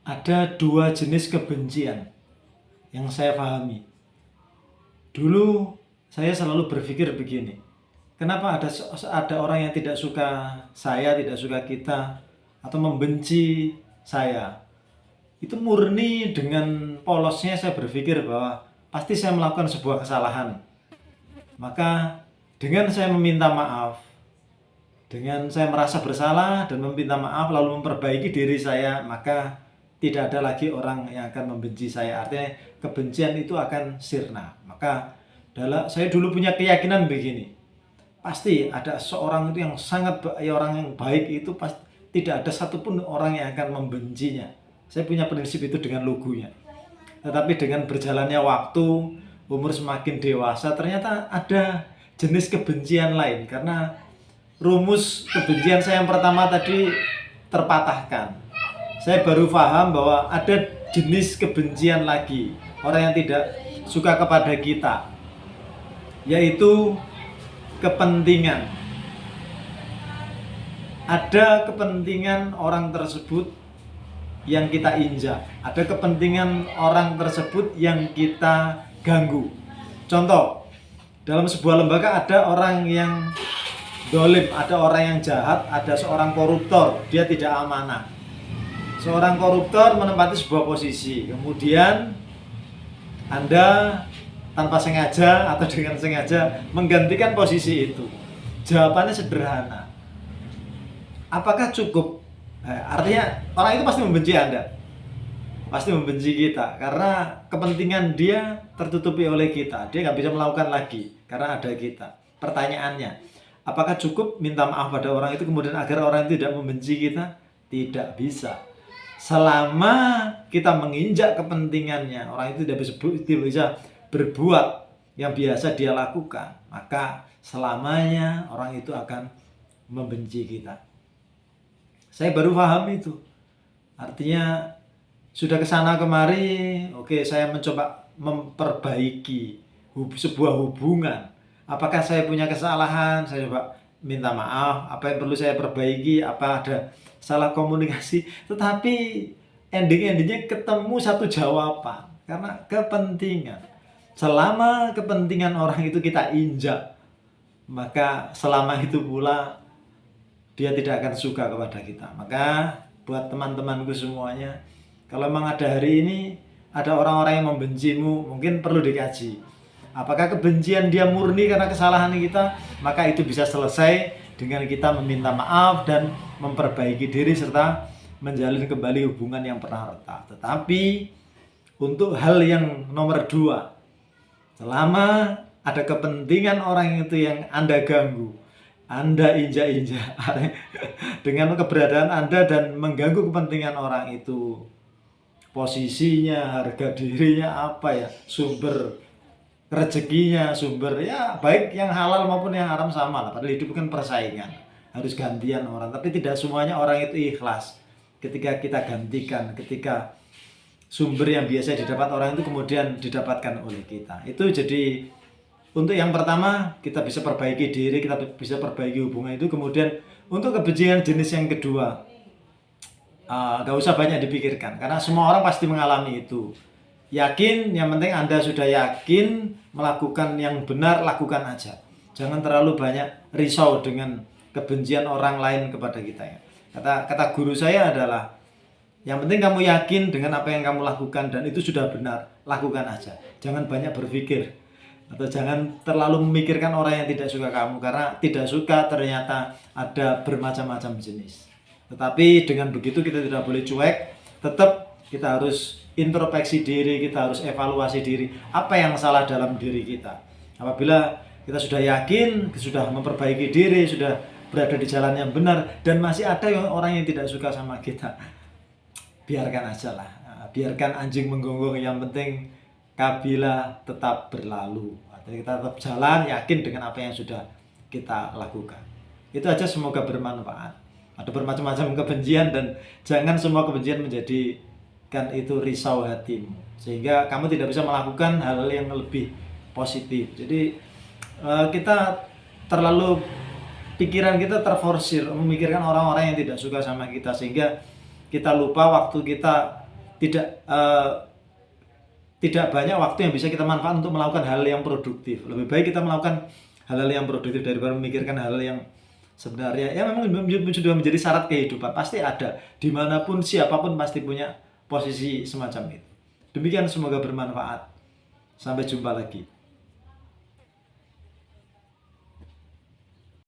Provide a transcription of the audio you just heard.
Ada dua jenis kebencian yang saya pahami. Dulu saya selalu berpikir begini, kenapa ada orang yang tidak suka saya, tidak suka kita, atau membenci saya? Itu murni dengan polosnya saya berpikir bahwa pasti saya melakukan sebuah kesalahan. Maka dengan saya meminta maaf, dengan saya merasa bersalah dan meminta maaf lalu memperbaiki diri saya, maka tidak ada lagi orang yang akan membenci saya. Artinya kebencian itu akan sirna. Maka saya dulu punya keyakinan begini, pasti ada seorang itu yang sangat orang yang baik itu pasti tidak ada satupun orang yang akan membencinya. Saya punya prinsip itu dengan logonya. Tetapi dengan berjalannya waktu, umur semakin dewasa, ternyata ada jenis kebencian lain. Karena rumus kebencian saya yang pertama tadi terpatahkan. Saya baru paham bahwa ada jenis kebencian lagi, orang yang tidak suka kepada kita, yaitu kepentingan. Ada kepentingan orang tersebut yang kita injak, ada kepentingan orang tersebut yang kita ganggu. Contoh, dalam sebuah lembaga ada orang yang dolim, ada orang yang jahat, ada seorang koruptor, dia tidak amanah. Seorang koruptor menempati sebuah posisi, kemudian Anda tanpa sengaja atau dengan sengaja menggantikan posisi itu. Jawabannya sederhana. Apakah cukup? Artinya orang itu pasti membenci Anda, pasti membenci kita karena kepentingan dia tertutupi oleh kita. Dia nggak bisa melakukan lagi karena ada kita. Pertanyaannya, apakah cukup minta maaf pada orang itu kemudian agar orang itu tidak membenci kita? Tidak bisa. Selama kita menginjak kepentingannya, orang itu tidak bisa berbuat yang biasa dia lakukan, maka selamanya orang itu akan membenci kita. Saya baru paham itu. Artinya sudah kesana kemari, oke, saya mencoba memperbaiki sebuah hubungan. Apakah saya punya kesalahan? Saya coba minta maaf. Apa yang perlu saya perbaiki? Apa ada salah komunikasi? Tetapi endingnya ketemu satu jawaban. Karena kepentingan. Selama kepentingan orang itu kita injak, maka selama itu pula dia tidak akan suka kepada kita. Maka buat teman-temanku semuanya, kalau memang ada hari ini ada orang-orang yang membencimu, mungkin perlu dikaji. Apakah kebencian dia murni karena kesalahan kita? Maka itu bisa selesai dengan kita meminta maaf dan memperbaiki diri serta menjalin kembali hubungan yang pernah retak. Tetapi untuk hal yang nomor 2, selama ada kepentingan orang itu yang Anda ganggu, Anda injak-injak dengan keberadaan Anda dan mengganggu kepentingan orang itu, posisinya, harga dirinya, sumber rezekinya, sumber baik yang halal maupun yang haram sama lah. Padahal hidup kan persaingan, harus gantian orang. Tapi tidak semuanya orang itu ikhlas ketika kita gantikan, ketika sumber yang biasa didapat orang itu kemudian didapatkan oleh kita. Itu jadi untuk yang pertama kita bisa perbaiki diri, kita bisa perbaiki hubungan itu. Kemudian untuk kebencian jenis yang kedua, gak usah banyak dipikirkan karena semua orang pasti mengalami itu. Yakin, yang penting Anda sudah yakin melakukan yang benar, lakukan aja. Jangan terlalu banyak risau dengan kebencian orang lain kepada kita ya. Kata guru saya adalah, yang penting kamu yakin dengan apa yang kamu lakukan dan itu sudah benar, lakukan aja. Jangan banyak berpikir atau jangan terlalu memikirkan orang yang tidak suka kamu, karena tidak suka ternyata ada bermacam-macam jenis. Tetapi dengan begitu kita tidak boleh cuek, tetap kita harus introspeksi diri, kita harus evaluasi diri, apa yang salah dalam diri kita. Apabila kita sudah yakin, sudah memperbaiki diri, sudah berada di jalan yang benar, dan masih ada orang yang tidak suka sama kita, biarkan aja lah. Biarkan anjing menggonggong, yang penting kabilah tetap berlalu. Jadi kita tetap jalan, yakin dengan apa yang sudah kita lakukan. Itu aja, semoga bermanfaat. Ada bermacam-macam kebencian dan jangan semua kebencian menjadikan itu risau hatimu, sehingga kamu tidak bisa melakukan hal yang lebih positif. Jadi kita terlalu, pikiran kita terforsir memikirkan orang-orang yang tidak suka sama kita, sehingga kita lupa waktu kita tidak banyak waktu yang bisa kita manfaatkan untuk melakukan hal yang produktif. Lebih baik kita melakukan hal-hal yang produktif daripada memikirkan hal yang sebenarnya ya memang sudah menjadi syarat kehidupan. Pasti ada, dimanapun siapapun pasti punya posisi semacam itu. Demikian, semoga bermanfaat. Sampai jumpa lagi.